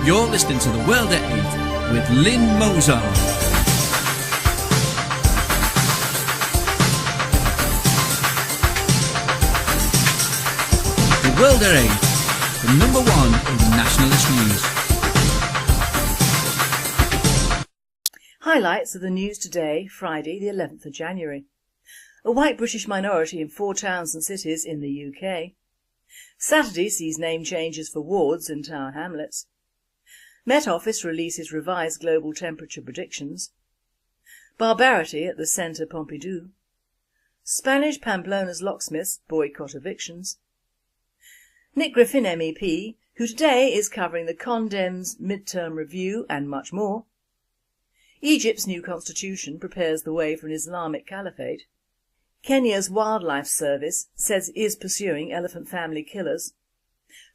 You're listening to The World at 8 with Lynn Mozart. The World at 8, the number one in nationalist news. Highlights of the news today, Friday the 11th of January. A white British minority in 4 towns and cities in the UK. Saturday sees name changes for wards in Tower Hamlets. Met Office releases revised global temperature predictions. Barbarity at the Centre Pompidou. Spanish Pamplona's locksmiths boycott evictions. Nick Griffin MEP, who today is covering the Condem's mid-term review and much more. Egypt's new constitution prepares the way for an Islamic caliphate. Kenya's Wildlife Service says it is pursuing elephant family killers.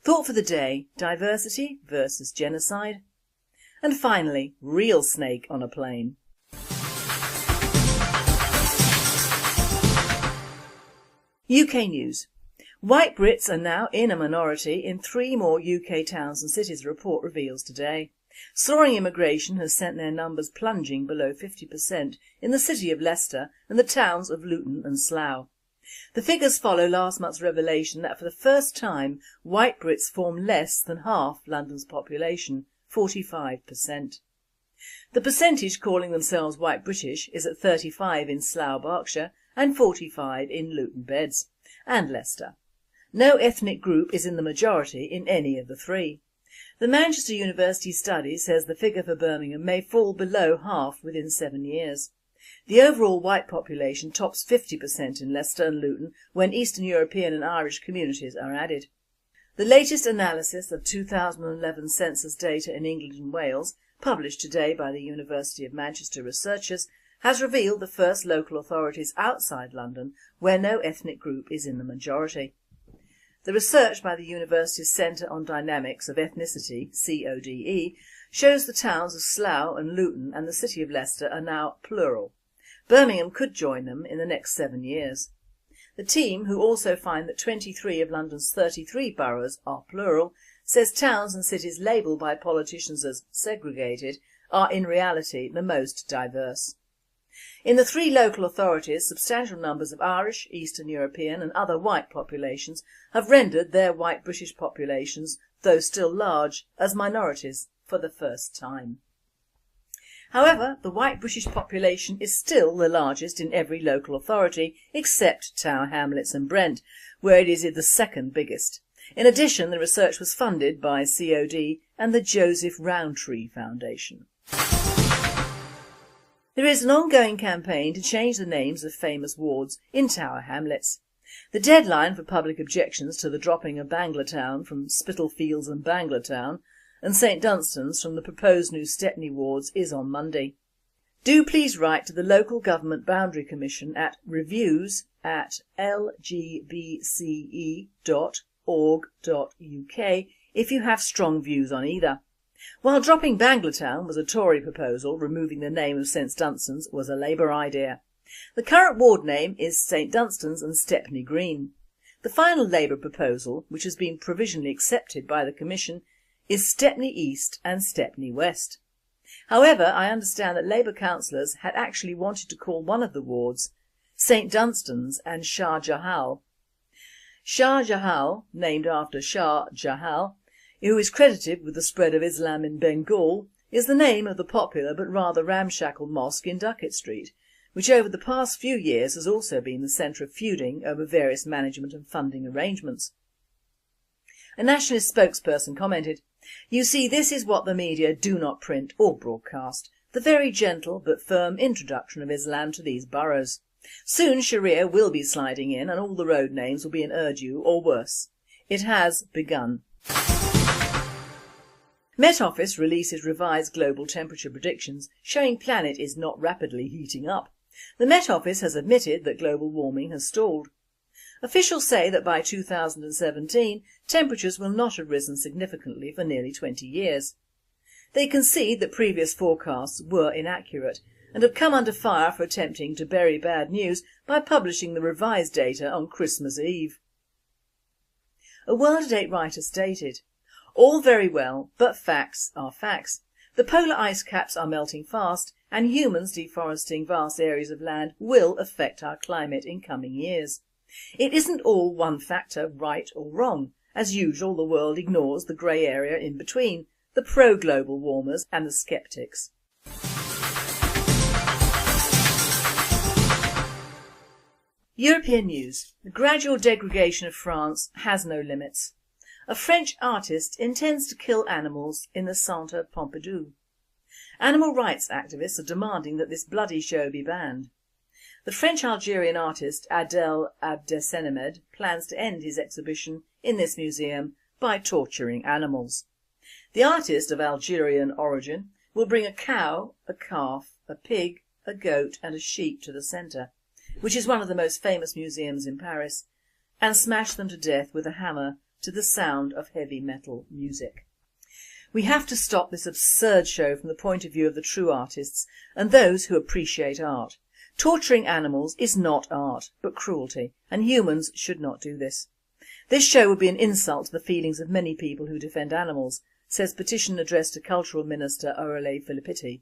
Thought for the day, diversity versus genocide. And finally, real snake on a plane. UK news. White Brits are now in a minority in 3 more UK towns and cities, a report reveals today. Soaring immigration has sent their numbers plunging below 50% in the city of Leicester and the towns of Luton and Slough. The figures follow last month's revelation that for the first time white Brits form less than half London's population, 45%. The percentage calling themselves white British is at 35 in Slough, Berkshire and 45 in Luton Beds and Leicester. No ethnic group is in the majority in any of the 3. The Manchester University study says the figure for Birmingham may fall below half within 7 years. The overall white population tops 50% in Leicester and Luton when Eastern European and Irish communities are added. The latest analysis of 2011 census data in England and Wales, published today by the University of Manchester researchers, has revealed the first local authorities outside London where no ethnic group is in the majority. The research by the university's Centre on Dynamics of Ethnicity, CODE, shows the towns of Slough and Luton and the city of Leicester are now plural. Birmingham could join them in the next 7 years. The team, who also find that 23 of London's 33 boroughs are plural, says towns and cities labelled by politicians as segregated are in reality the most diverse. In the 3 local authorities, substantial numbers of Irish, Eastern European and other white populations have rendered their white British populations, though still large, as minorities for the first time. However, the white British population is still the largest in every local authority except Tower Hamlets and Brent, where it is the second biggest. In addition, the research was funded by COD and the Joseph Rowntree Foundation. There is an ongoing campaign to change the names of famous wards in Tower Hamlets. The deadline for public objections to the dropping of Banglatown from Spitalfields and Banglatown and St Dunstan's from the proposed new Stepney wards is on Monday. Do please write to the Local Government Boundary Commission at reviews@lgbce.org.uk if you have strong views on either. While dropping Banglatown was a Tory proposal, removing the name of St Dunstan's was a Labour idea. The current ward name is St Dunstan's and Stepney Green. The final Labour proposal, which has been provisionally accepted by the Commission, is Stepney East and Stepney West. However, I understand that Labour councillors had actually wanted to call one of the wards St Dunstan's and Shah Jahal. Shah Jahal, named after Shah Jahal, who is credited with the spread of Islam in Bengal, is the name of the popular but rather ramshackle mosque in Duckett Street, which over the past few years has also been the centre of feuding over various management and funding arrangements. A Nationalist spokesperson commented, "You see, this is what the media do not print or broadcast, the very gentle but firm introduction of Islam to these boroughs. Soon Sharia will be sliding in and all the road names will be in Urdu or worse. It has begun." Met Office releases revised global temperature predictions showing planet is not rapidly heating up. The Met Office has admitted that global warming has stalled. Officials say that by 2017 temperatures will not have risen significantly for nearly 20 years. They concede that previous forecasts were inaccurate and have come under fire for attempting to bury bad news by publishing the revised data on Christmas Eve. A World at 8 writer stated, All very well, but facts are facts. The polar ice caps are melting fast, and humans deforesting vast areas of land will affect our climate in coming years. It isn't all one factor, right or wrong. As usual, the world ignores the grey area in between, the pro-global warmers and the sceptics. European news. The gradual degradation of France has no limits. A French artist intends to kill animals in the Centre Pompidou. Animal rights activists are demanding that this bloody show be banned. The French-Algerian artist Adel Abdessemed plans to end his exhibition in this museum by torturing animals. The artist of Algerian origin will bring a cow, a calf, a pig, a goat and a sheep to the centre, which is one of the most famous museums in Paris, and smash them to death with a hammer to the sound of heavy metal music. We have to stop this absurd show from the point of view of the true artists and those who appreciate art. Torturing animals is not art, but cruelty, and humans should not do this. This show would be an insult to the feelings of many people who defend animals, says petition addressed to Cultural Minister Aurélie Filippetti.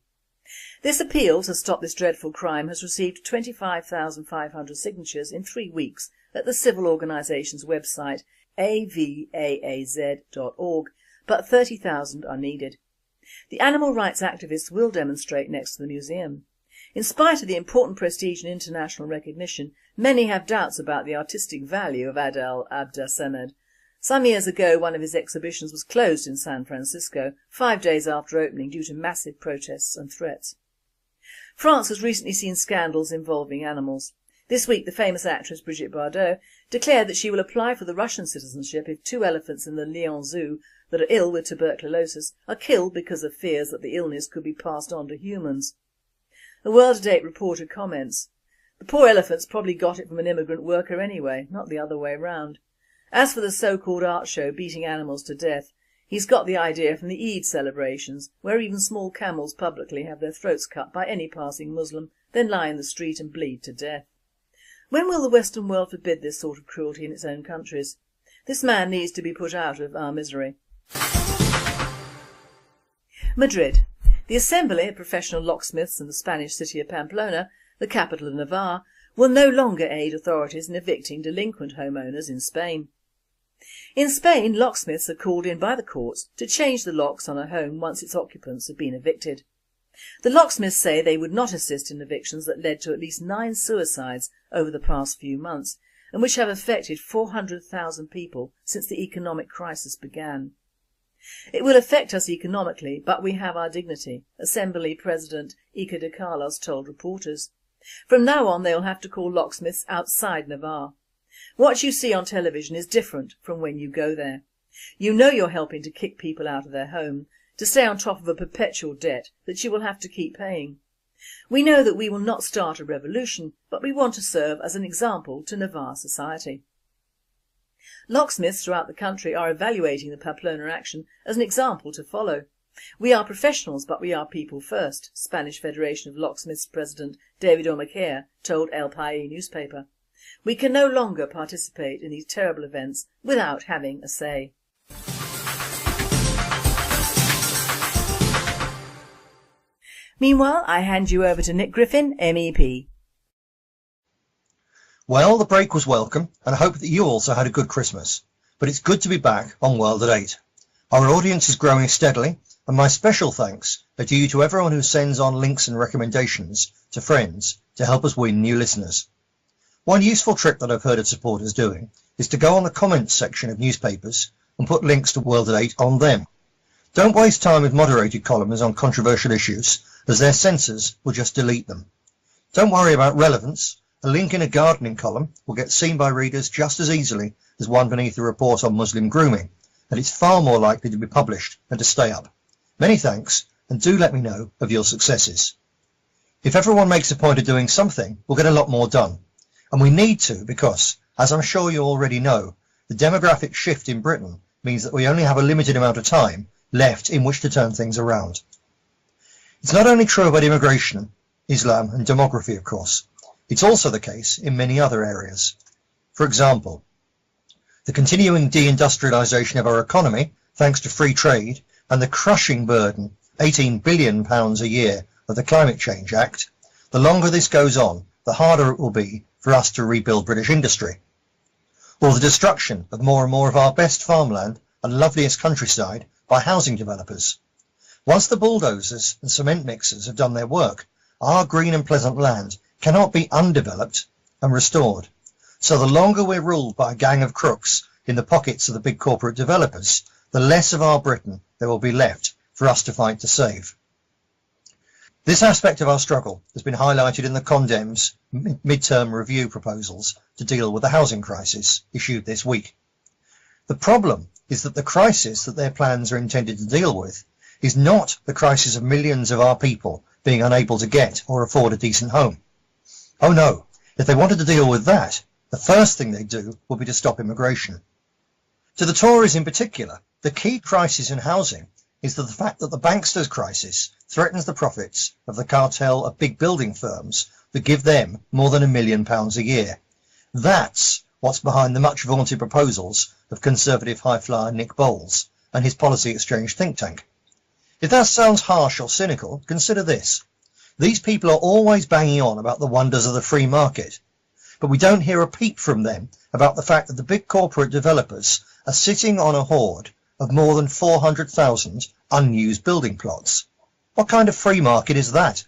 This appeal to stop this dreadful crime has received 25,500 signatures in 3 weeks at the civil organisation's website avaaz.org, but 30,000 are needed. The animal rights activists will demonstrate next to the museum. In spite of the important prestige and international recognition, many have doubts about the artistic value of Adel Abdessemed. Some years ago, one of his exhibitions was closed in San Francisco 5 days after opening due to massive protests and threats. France has recently seen scandals involving animals. This week, the famous actress Brigitte Bardot declared that she will apply for the Russian citizenship if 2 elephants in the Lyon Zoo that are ill with tuberculosis are killed because of fears that the illness could be passed on to humans. The World at 8 reporter comments, "The poor elephants probably got it from an immigrant worker anyway, not the other way round. As for the so-called art show beating animals to death, he's got the idea from the Eid celebrations, where even small camels publicly have their throats cut by any passing Muslim, then lie in the street and bleed to death. When will the Western world forbid this sort of cruelty in its own countries? This man needs to be put out of our misery." Madrid. The Assembly of Professional Locksmiths in the Spanish city of Pamplona, the capital of Navarre, will no longer aid authorities in evicting delinquent homeowners in Spain. In Spain, locksmiths are called in by the courts to change the locks on a home once its occupants have been evicted. The locksmiths say they would not assist in evictions that led to at least 9 suicides over the past few months, and which have affected 400,000 people since the economic crisis began. "It will affect us economically, but we have our dignity," Assembly President Iker de Carlos told reporters. From now on they will have to call locksmiths outside Navarre. What you see on television is different from when you go there. You know you're helping to kick people out of their home, to stay on top of a perpetual debt that you will have to keep paying. We know that we will not start a revolution, but we want to serve as an example to Navarre society. Locksmiths throughout the country are evaluating the Pamplona action as an example to follow. "We are professionals, but we are people first," Spanish Federation of Locksmiths President David Omaquer told El País newspaper. "We can no longer participate in these terrible events without having a say." Meanwhile, I hand you over to Nick Griffin, MEP. Well, the break was welcome, and I hope that you also had a good Christmas. But it's good to be back on World at 8. Our audience is growing steadily, and my special thanks are due to everyone who sends on links and recommendations to friends to help us win new listeners. One useful trick that I've heard of supporters doing is to go on the comments section of newspapers and put links to World at 8 on them. Don't waste time with moderated columns on controversial issues, as their censors will just delete them. Don't worry about relevance. A link in a gardening column will get seen by readers just as easily as one beneath a report on Muslim grooming, and it's far more likely to be published and to stay up. Many thanks, and do let me know of your successes. If everyone makes a point of doing something, we'll get a lot more done. And we need to because, as I'm sure you already know, the demographic shift in Britain means that we only have a limited amount of time left in which to turn things around. It's not only true about immigration, Islam and demography, of course. It's also the case in many other areas. For example, the continuing deindustrialization of our economy, thanks to free trade and the crushing burden, £18 billion a year, of the Climate Change Act, the longer this goes on, the harder it will be for us to rebuild British industry. Or the destruction of more and more of our best farmland and loveliest countryside by housing developers. Once the bulldozers and cement mixers have done their work, our green and pleasant land cannot be undeveloped and restored. So the longer we're ruled by a gang of crooks in the pockets of the big corporate developers, the less of our Britain there will be left for us to fight to save. This aspect of our struggle has been highlighted in the Condem's mid-term review proposals to deal with the housing crisis issued this week. The problem is that the crisis that their plans are intended to deal with is not the crisis of millions of our people being unable to get or afford a decent home. Oh no, if they wanted to deal with that, the first thing they'd do would be to stop immigration. To the Tories in particular, the key crisis in housing is that the fact that the banksters' crisis threatens the profits of the cartel of big building firms that give them more than £1 million a year. That's what's behind the much vaunted proposals of Conservative high-flyer Nick Bowles and his policy exchange think tank. If that sounds harsh or cynical, consider this. These people are always banging on about the wonders of the free market, but we don't hear a peep from them about the fact that the big corporate developers are sitting on a hoard of more than 400,000 unused building plots. What kind of free market is that?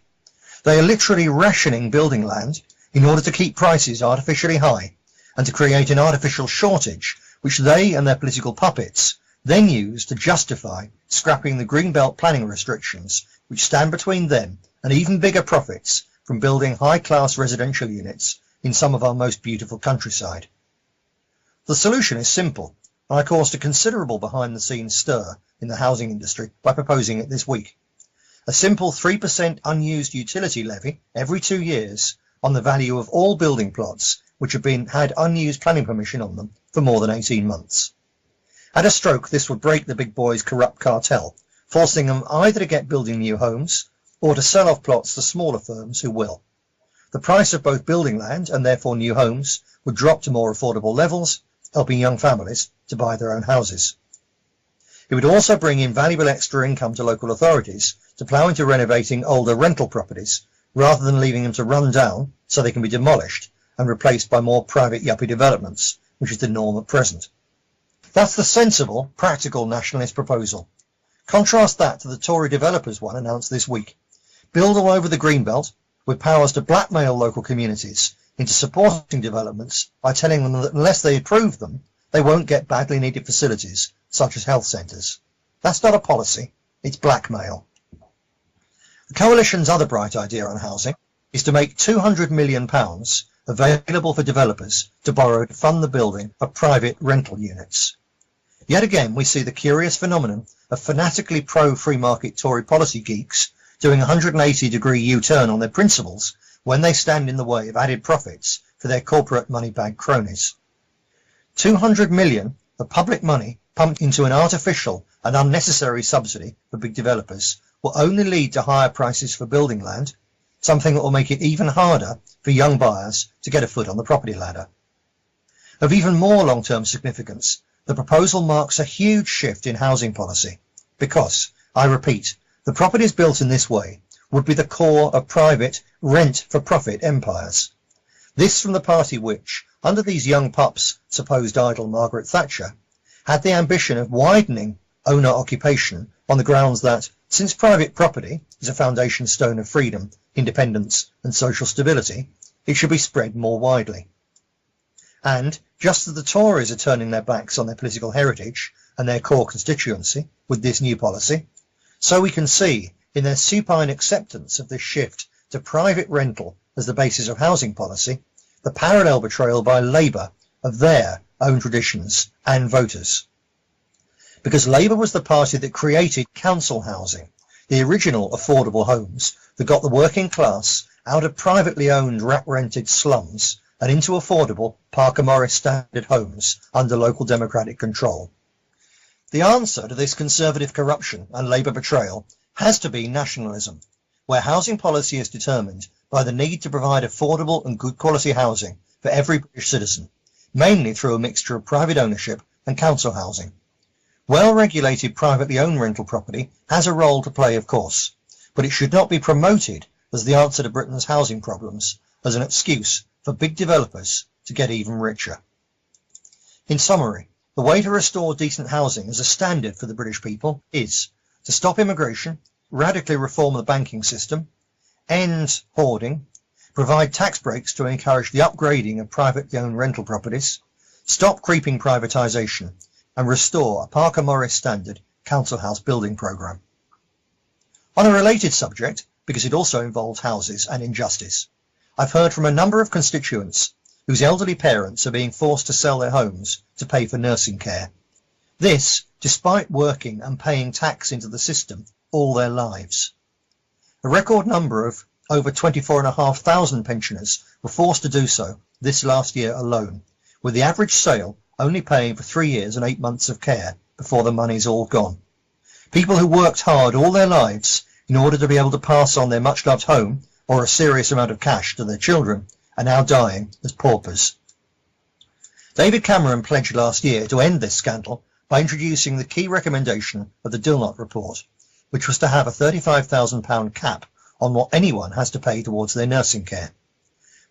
They are literally rationing building land in order to keep prices artificially high and to create an artificial shortage which they and their political puppets then use to justify scrapping the Greenbelt planning restrictions which stand between them and even bigger profits from building high-class residential units in some of our most beautiful countryside. The solution is simple, and I caused a considerable behind-the-scenes stir in the housing industry by proposing it this week. A simple 3% unused utility levy every 2 years on the value of all building plots which have had unused planning permission on them for more than 18 months. At a stroke, this would break the big boys' corrupt cartel, forcing them either to get building new homes or to sell off plots to smaller firms who will. The price of both building land and therefore new homes would drop to more affordable levels, helping young families to buy their own houses. It would also bring in valuable extra income to local authorities to plough into renovating older rental properties rather than leaving them to run down so they can be demolished and replaced by more private yuppie developments, which is the norm at present. That's the sensible, practical nationalist proposal. Contrast that to the Tory developers one announced this week. Build all over the Greenbelt with powers to blackmail local communities into supporting developments by telling them that unless they approve them, they won't get badly needed facilities such as health centres. That's not a policy, it's blackmail. The Coalition's other bright idea on housing is to make £200 million available for developers to borrow to fund the building of private rental units. Yet again, we see the curious phenomenon of fanatically pro-free market Tory policy geeks doing a 180-degree U-turn on their principles when they stand in the way of added profits for their corporate money-bag cronies. 200 million of public money pumped into an artificial and unnecessary subsidy for big developers will only lead to higher prices for building land, something that will make it even harder for young buyers to get a foot on the property ladder. Of even more long-term significance, the proposal marks a huge shift in housing policy because, I repeat, the properties built in this way would be the core of private rent-for-profit empires. This from the party which, under these young pups' supposed idol Margaret Thatcher, had the ambition of widening owner occupation on the grounds that, since private property is a foundation stone of freedom, independence and social stability, it should be spread more widely. And, just as the Tories are turning their backs on their political heritage and their core constituency with this new policy, so we can see in their supine acceptance of this shift to private rental as the basis of housing policy, the parallel betrayal by Labour of their own traditions and voters. Because Labour was the party that created council housing, the original affordable homes that got the working class out of privately owned rat-rented slums and into affordable Parker Morris standard homes under local democratic control. The answer to this Conservative corruption and Labour betrayal has to be nationalism, where housing policy is determined by the need to provide affordable and good quality housing for every British citizen, mainly through a mixture of private ownership and council housing. Well-regulated privately owned rental property has a role to play, of course, but it should not be promoted as the answer to Britain's housing problems, as an excuse for big developers to get even richer. In summary, the way to restore decent housing as a standard for the British people is to stop immigration, radically reform the banking system, end hoarding, provide tax breaks to encourage the upgrading of privately owned rental properties, stop creeping privatisation, and restore a Parker Morris standard council house building programme. On a related subject, because it also involves houses and injustice, I've heard from a number of constituents whose elderly parents are being forced to sell their homes to pay for nursing care. This, despite working and paying tax into the system all their lives. A record number of over 24,500 pensioners were forced to do so this last year alone, with the average sale only paying for 3 years and 8 months of care before the money's all gone. People who worked hard all their lives in order to be able to pass on their much-loved home or a serious amount of cash to their children are now dying as paupers. David Cameron pledged last year to end this scandal by introducing the key recommendation of the Dilnot report, which was to have a £35,000 cap on what anyone has to pay towards their nursing care.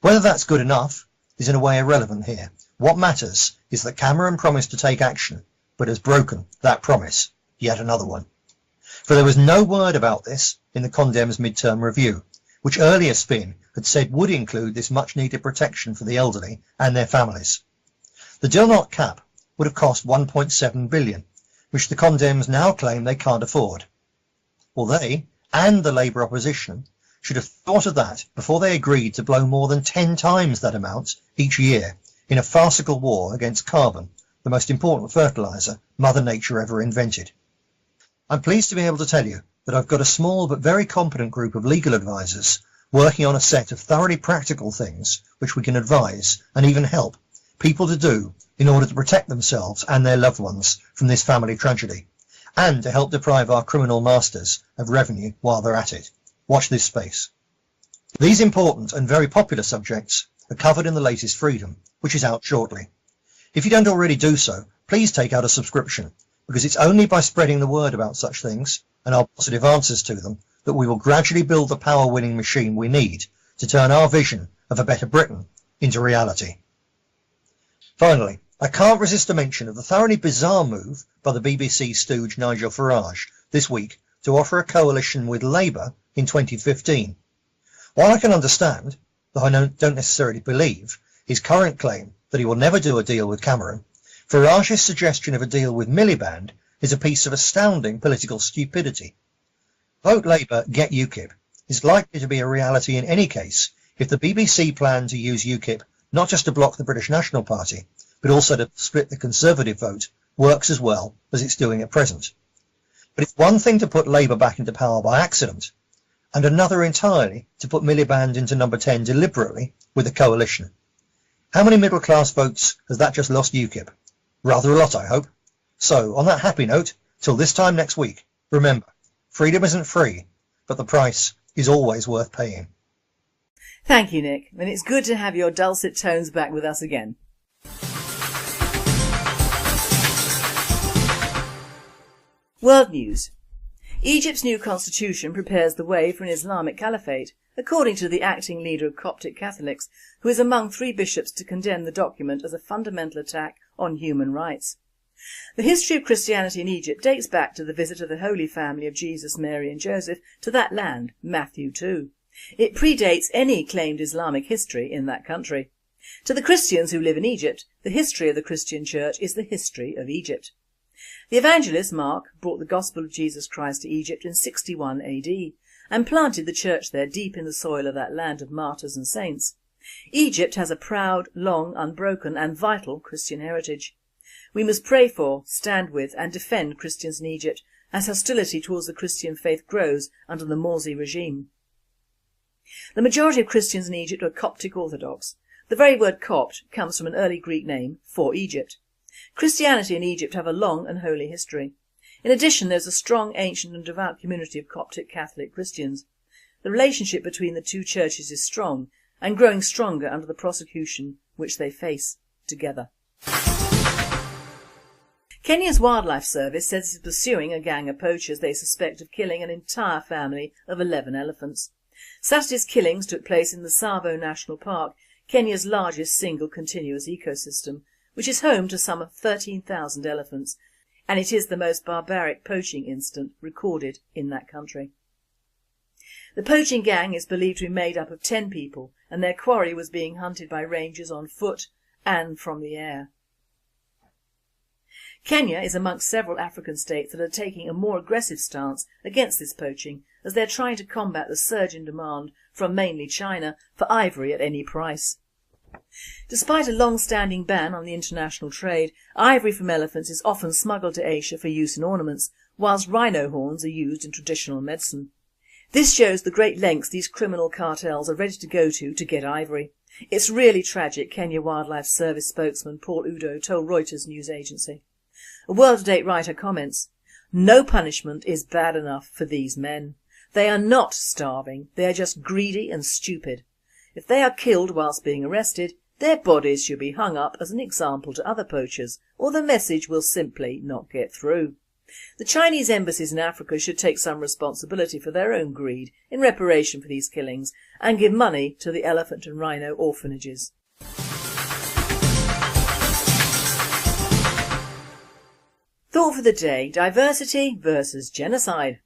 Whether that's good enough is in a way irrelevant here. What matters is that Cameron promised to take action, but has broken that promise. Yet another one. For there was no word about this in the Condem's mid-term review, which earlier spin had said would include this much-needed protection for the elderly and their families. The Dilnot cap would have cost £1.7 billion, which the Condem's now claim they can't afford. Well, they, and the Labour opposition, should have thought of that before they agreed to blow more than 10 times that amount each year in a farcical war against carbon, the most important fertiliser Mother Nature ever invented. I'm pleased to be able to tell you that I've got a small but very competent group of legal advisors working on a set of thoroughly practical things which we can advise and even help people to do in order to protect themselves and their loved ones from this family tragedy, and to help deprive our criminal masters of revenue while they're at it. Watch this space. These important and very popular subjects are covered in the latest Freedom, which is out shortly. If you don't already do so, please take out a subscription, because it's only by spreading the word about such things and our positive answers to them that we will gradually build the power-winning machine we need to turn our vision of a better Britain into reality. Finally, I can't resist a mention of the thoroughly bizarre move by the BBC stooge Nigel Farage this week to offer a coalition with Labour in 2015. While I can understand, though I don't necessarily believe, his current claim that he will never do a deal with Cameron, Farage's suggestion of a deal with Miliband is a piece of astounding political stupidity. Vote Labour, get UKIP is likely to be a reality in any case if the BBC plan to use UKIP not just to block the British National Party, but also to split the Conservative vote works as well as it's doing at present. But it's one thing to put Labour back into power by accident, and another entirely to put Miliband into number 10 deliberately with a coalition. How many middle-class votes has that just lost UKIP? Rather a lot, I hope. So, on that happy note, till this time next week, remember, freedom isn't free, but the price is always worth paying. Thank you, Nick, and it's good to have your dulcet tones back with us again. World News. Egypt's new constitution prepares the way for an Islamic caliphate, according to the acting leader of Coptic Catholics, who is among 3 bishops to condemn the document as a fundamental attack on human rights. The history of Christianity in Egypt dates back to the visit of the Holy Family of Jesus, Mary and Joseph to that land, Matthew 2. It predates any claimed Islamic history in that country. To the Christians who live in Egypt, the history of the Christian Church is the history of Egypt. The evangelist Mark brought the gospel of Jesus Christ to Egypt in 61 AD and planted the church there deep in the soil of that land of martyrs and saints. Egypt has a proud, long, unbroken and vital Christian heritage. We must pray for, stand with and defend Christians in Egypt as hostility towards the Christian faith grows under the Morsi regime. The majority of Christians in Egypt are Coptic Orthodox. The very word Copt comes from an early Greek name for Egypt. Christianity in Egypt have a long and holy history. In addition, there is a strong, ancient and devout community of Coptic Catholic Christians. The relationship between the two churches is strong and growing stronger under the persecution which they face together. Kenya's Wildlife Service says it's pursuing a gang of poachers they suspect of killing an entire family of 11 elephants. Saturday's killings took place in the Tsavo National Park, Kenya's largest single continuous ecosystem, which is home to some 13,000 elephants, and it is the most barbaric poaching incident recorded in that country. The poaching gang is believed to be made up of 10 people, and their quarry was being hunted by rangers on foot and from the air. Kenya is amongst several African states that are taking a more aggressive stance against this poaching, as they are trying to combat the surge in demand from mainly China for ivory at any price. Despite a long-standing ban on the international trade, ivory from elephants is often smuggled to Asia for use in ornaments, whilst rhino horns are used in traditional medicine. This shows the great lengths these criminal cartels are ready to go to get ivory. It's really tragic, Kenya Wildlife Service spokesman Paul Udo told Reuters news agency. A World Date writer comments, "No punishment is bad enough for these men. They are not starving, they are just greedy and stupid. If they are killed whilst being arrested, their bodies should be hung up as an example to other poachers, or the message will simply not get through. The Chinese embassies in Africa should take some responsibility for their own greed in reparation for these killings and give money to the elephant and rhino orphanages." Thought for the day: diversity versus genocide.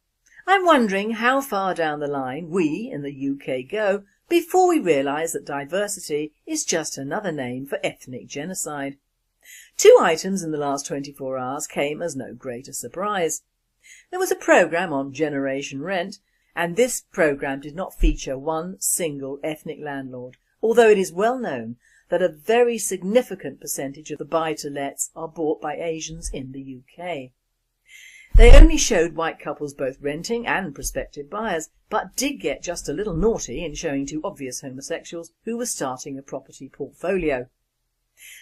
I'm wondering how far down the line we in the UK go before we realise that diversity is just another name for ethnic genocide. 2 items in the last 24 hours came as no greater surprise. There was a programme on Generation Rent, and this programme did not feature one single ethnic landlord, although it is well known that a very significant percentage of the buy-to-lets are bought by Asians in the UK. They only showed white couples both renting and prospective buyers, but did get just a little naughty in showing 2 obvious homosexuals who were starting a property portfolio.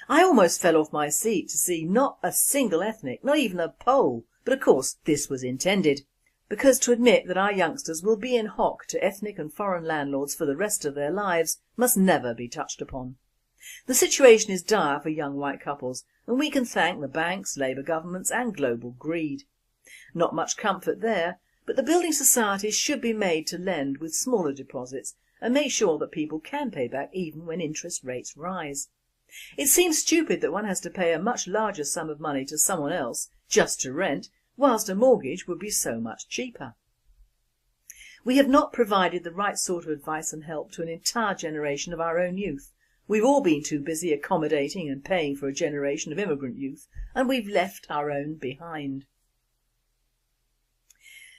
I almost fell off my seat to see not a single ethnic, not even a Pole, but of course this was intended, because to admit that our youngsters will be in hock to ethnic and foreign landlords for the rest of their lives must never be touched upon. The situation is dire for young white couples, and we can thank the banks, Labour governments and global greed. Not much comfort there, but the building societies should be made to lend with smaller deposits and make sure that people can pay back even when interest rates rise. It seems stupid that one has to pay a much larger sum of money to someone else just to rent, whilst a mortgage would be so much cheaper. We have not provided the right sort of advice and help to an entire generation of our own youth. We've all been too busy accommodating and paying for a generation of immigrant youth, and we've left our own behind.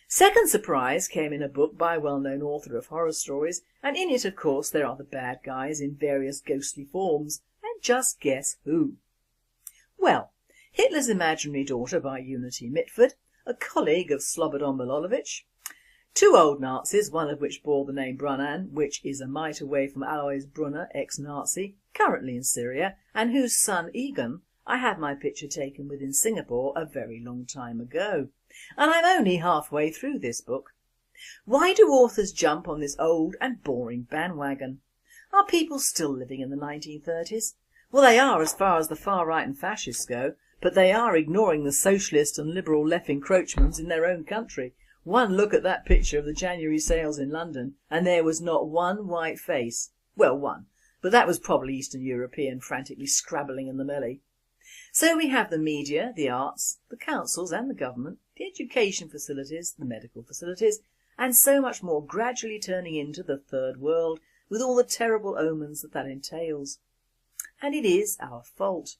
Second surprise came in a book by a well-known author of horror stories, and in it of course there are the bad guys in various ghostly forms, and just guess who. Well, Hitler's Imaginary Daughter by Unity Mitford, a colleague of Slobodan Milosevic, 2 old Nazis, one of which bore the name Brunnan, which is a mite away from Alois Brunner, ex-Nazi, currently in Syria, and whose son Egon I had my picture taken with in Singapore a very long time ago. And I'm only halfway through this book. Why do authors jump on this old and boring bandwagon? Are people still living in the 1930s? Well, they are as far as the far right and fascists go, but they are ignoring the socialist and liberal left encroachments in their own country. One look at that picture of the January sales in London and there was not one white face. Well, one, but that was probably Eastern European frantically scrabbling in the melee. So we have the media, the arts, the councils and the government, the education facilities, the medical facilities, and so much more gradually turning into the third world with all the terrible omens that entails. And it is our fault.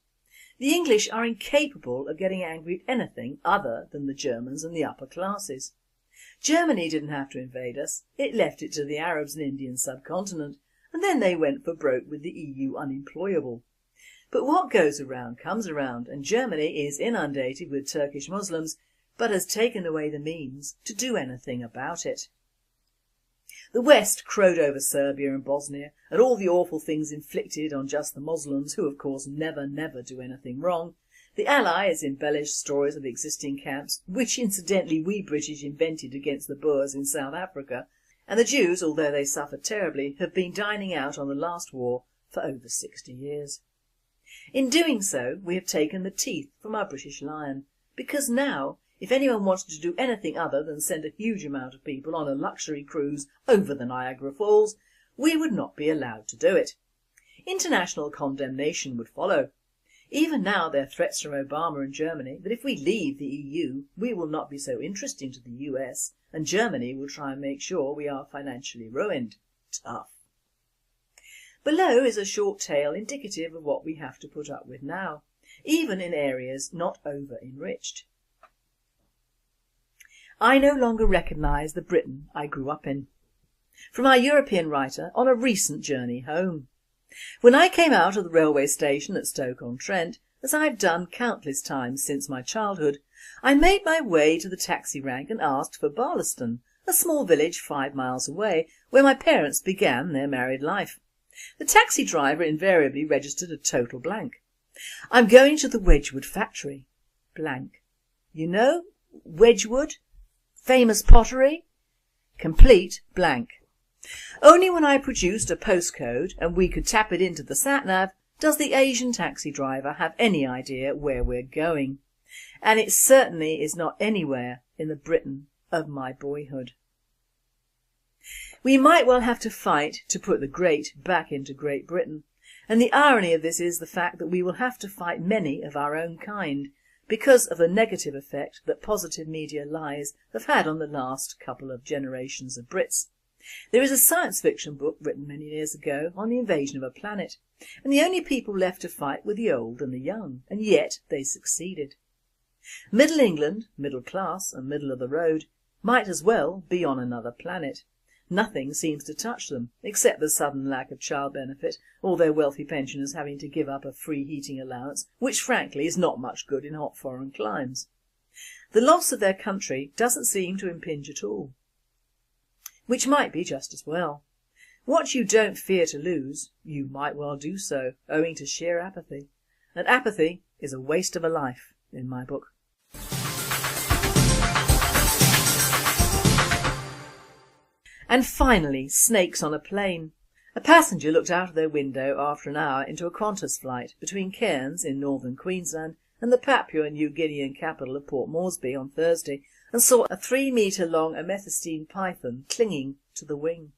The English are incapable of getting angry at anything other than the Germans and the upper classes. Germany didn't have to invade us, it left it to the Arabs and Indian subcontinent, and then they went for broke with the EU unemployable. But what goes around comes around, and Germany is inundated with Turkish Muslims, but has taken away the means to do anything about it. The West crowed over Serbia and Bosnia and all the awful things inflicted on just the Muslims, who of course never do anything wrong. The Allies embellished stories of the existing camps, which incidentally we British invented against the Boers in South Africa, and the Jews, although they suffered terribly, have been dining out on the last war for over 60 years. In doing so, we have taken the teeth from our British lion, because now, if anyone wanted to do anything other than send a huge amount of people on a luxury cruise over the Niagara Falls, we would not be allowed to do it. International condemnation would follow. Even now there are threats from Obama and Germany that if we leave the EU, we will not be so interesting to the US, and Germany will try and make sure we are financially ruined. Tough. Below is a short tale indicative of what we have to put up with now, even in areas not over-enriched. I no longer recognise the Britain I grew up in. From our European writer on a recent journey home. When I came out of the railway station at Stoke-on-Trent, as I have done countless times since my childhood, I made my way to the taxi rank and asked for Barlaston, a small village 5 miles away where my parents began their married life. The taxi driver invariably registered a total blank. "I'm going to the Wedgwood factory." Blank. "You know, Wedgwood? Famous pottery?" Complete blank. Only when I produced a postcode and we could tap it into the sat-nav does the Asian taxi driver have any idea where we're going. And it certainly is not anywhere in the Britain of my boyhood. We might well have to fight to put the great back into Great Britain, and the irony of this is the fact that we will have to fight many of our own kind because of the negative effect that positive media lies have had on the last couple of generations of Brits. There is a science fiction book written many years ago on the invasion of a planet, and the only people left to fight were the old and the young, and yet they succeeded. Middle England, middle class and middle of the road, might as well be on another planet. Nothing seems to touch them, except the sudden lack of child benefit, or their wealthy pensioners having to give up a free heating allowance, which frankly is not much good in hot foreign climes. The loss of their country doesn't seem to impinge at all, which might be just as well. What you don't fear to lose, you might well do so, owing to sheer apathy. And apathy is a waste of a life, in my book. And finally, snakes on a plane. A passenger looked out of their window after an hour into a Qantas flight between Cairns in northern Queensland and the Papua New Guinean capital of Port Moresby on Thursday and saw a 3-metre-long amethystine python clinging to the wing.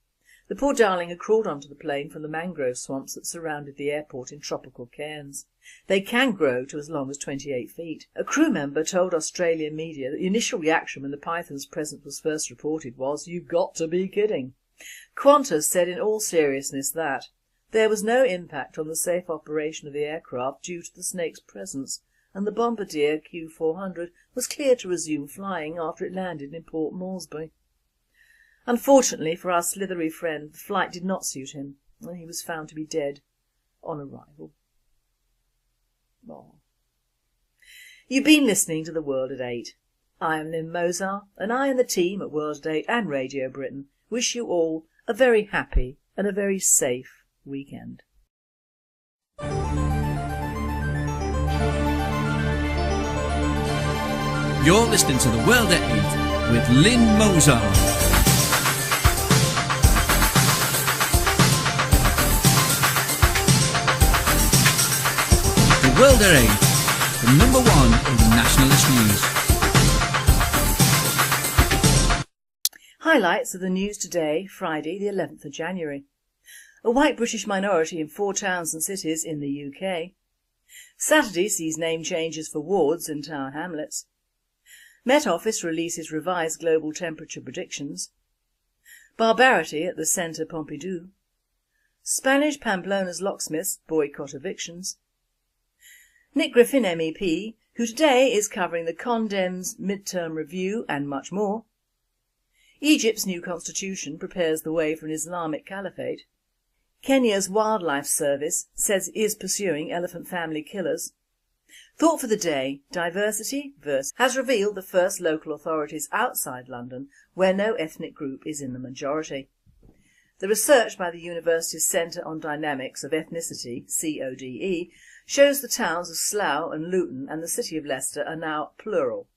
The poor darling had crawled onto the plane from the mangrove swamps that surrounded the airport in tropical Cairns. They can grow to as long as 28 feet. A crew member told Australian media that the initial reaction when the python's presence was first reported was, "You've got to be kidding." Qantas said in all seriousness that there was no impact on the safe operation of the aircraft due to the snake's presence, and the Bombardier Q400 was clear to resume flying after it landed in Port Moresby. Unfortunately for our slithery friend, the flight did not suit him, and he was found to be dead on arrival. Oh. You've been listening to The World at 8. I am Lynn Mozart, and I and the team at World at 8 and Radio Britain wish you all a very happy and a very safe weekend. You're listening to The World at 8 with Lynn Mozart. The World at 8, the number one in nationalist news. Highlights of the news today, Friday the 11th of January. A white British minority in 4 towns and cities in the UK. Saturday sees name changes for wards and town hamlets. Met Office releases revised global temperature predictions. Barbarity at the Centre Pompidou. Spanish Pamplona's locksmiths boycott evictions. Nick Griffin MEP, who today is covering the Condems mid-term review and much more. Egypt's new constitution prepares the way for an Islamic caliphate. Kenya's Wildlife Service says it is pursuing elephant family killers. Thought for the day, diversity versus has revealed the first local authorities outside London where no ethnic group is in the majority. The research by the university's Centre on Dynamics of Ethnicity, CODE, shows the towns of Slough and Luton and the city of Leicester are now plural.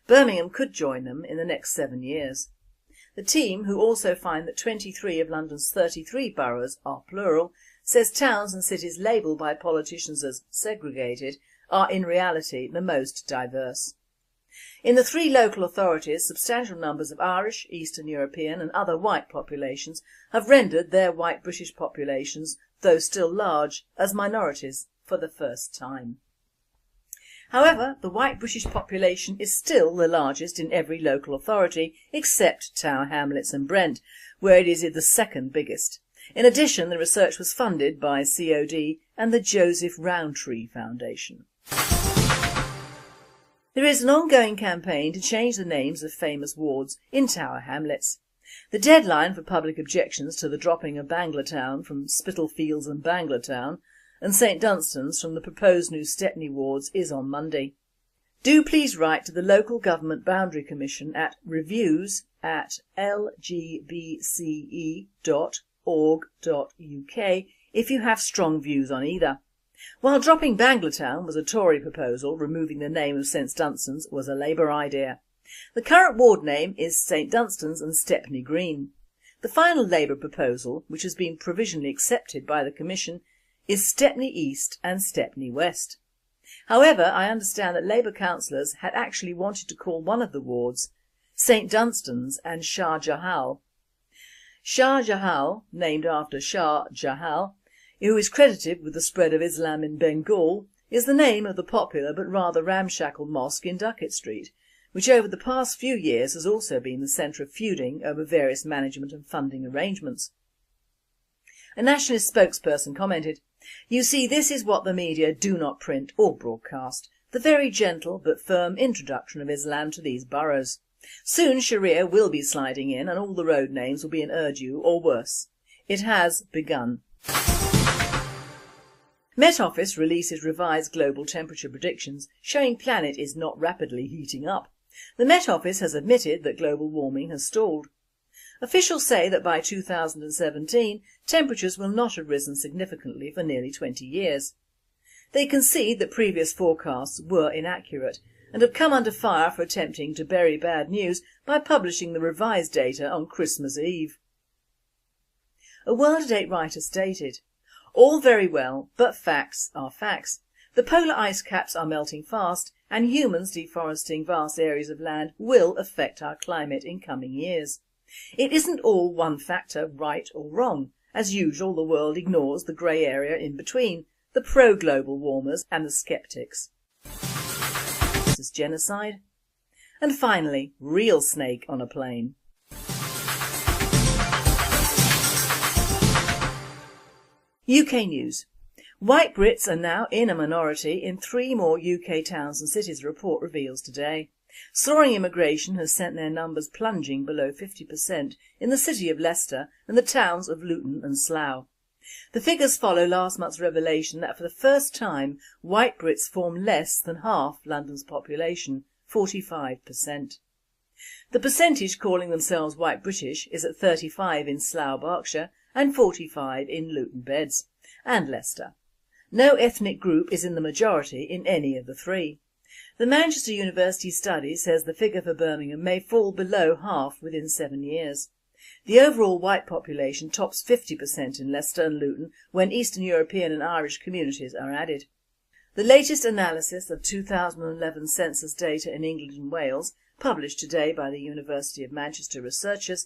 Birmingham could join them in the next 7 years. The team, who also find that 23 of London's 33 boroughs are plural, says towns and cities labelled by politicians as segregated are in reality the most diverse. In the 3 local authorities, substantial numbers of Irish, Eastern European and other white populations have rendered their white British populations, though still large, as minorities for the first time. However, the white British population is still the largest in every local authority except Tower Hamlets and Brent, where it is the second biggest. In addition, the research was funded by COD and the Joseph Rowntree Foundation. There is an ongoing campaign to change the names of famous wards in Tower Hamlets. The deadline for public objections to the dropping of Banglatown from Spitalfields and Banglatown and St Dunstan's from the proposed new Stepney wards is on Monday. Do please write to the Local Government Boundary Commission at reviews@lgbce.org.uk if you have strong views on either. While dropping Banglatown was a Tory proposal, removing the name of St Dunstan's was a Labour idea. The current ward name is St Dunstan's and Stepney Green. The final Labour proposal, which has been provisionally accepted by the Commission, is Stepney East and Stepney West. However, I understand that Labour councillors had actually wanted to call one of the wards St Dunstan's and Shah Jahal. Shah Jahal, named after Shah Jahal, who is credited with the spread of Islam in Bengal, is the name of the popular but rather ramshackle mosque in Duckett Street, which over the past few years has also been the centre of feuding over various management and funding arrangements. A Nationalist spokesperson commented, "You see, this is what the media do not print or broadcast, the very gentle but firm introduction of Islam to these boroughs. Soon Sharia will be sliding in and all the road names will be in Urdu or worse. It has begun." Met Office releases revised global temperature predictions showing planet is not rapidly heating up. The Met Office has admitted that global warming has stalled. Officials say that by 2017 temperatures will not have risen significantly for nearly 20 years. They concede that previous forecasts were inaccurate and have come under fire for attempting to bury bad news by publishing the revised data on Christmas Eve. A World at 8 writer stated, "All very well, but facts are facts. The polar ice caps are melting fast and humans deforesting vast areas of land will affect our climate in coming years. It isn't all one factor, right or wrong. As usual, the world ignores the grey area in between, the pro-global warmers and the sceptics. This is genocide." And finally, real snake on a plane. UK News. White Brits are now in a minority in 3 more UK towns and cities, a report reveals today. Soaring immigration has sent their numbers plunging below 50% in the city of Leicester and the towns of Luton and Slough. The figures follow last month's revelation that for the first time white Brits form less than half London's population, 45%. The percentage calling themselves white British is at 35 in Slough, Berkshire and 45 in Luton Beds and Leicester. No ethnic group is in the majority in any of the 3. The Manchester University study says the figure for Birmingham may fall below half within 7 years. The overall white population tops 50% in Leicester and Luton when Eastern European and Irish communities are added. The latest analysis of 2011 census data in England and Wales, published today by the University of Manchester researchers,